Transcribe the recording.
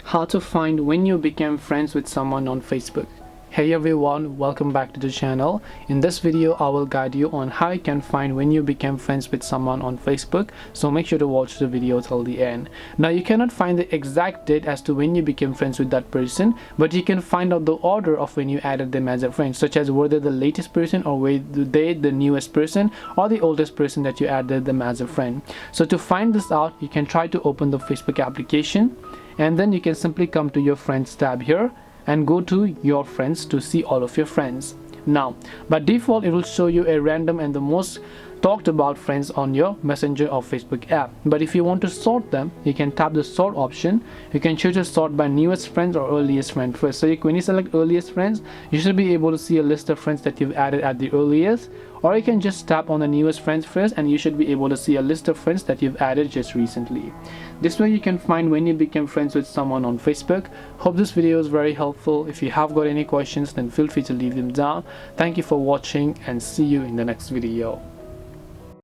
How to find when you became friends with someone on Facebook. Hey everyone, welcome back to the channel. In this video I will guide you on how you can find when you became friends with someone on Facebook, so make sure to watch the video till the end. Now you cannot find the exact date as to when you became friends with that person, but you can find out the order of when you added them as a friend, such as were they the latest person or were they the newest person or the oldest person that you added them as a friend. So to find this out, you can try to open the Facebook application, and then you can simply come to your friends tab here and go to your friends to see all of your friends. Now by default it will show you a random and the most talked about friends on your Messenger or Facebook app, but if you want to sort them, you can tap the sort option. You can choose to sort by newest friends or earliest friend first. So when you select earliest friends, you should be able to see a list of friends that you've added at the earliest, or you can just tap on the newest friends first and you should be able to see a list of friends that you've added just recently. This way you can find when you became friends with someone on Facebook. Hope this video is very helpful. If you have got any questions, then feel free to leave them down. Thank you for watching and see you in the next video.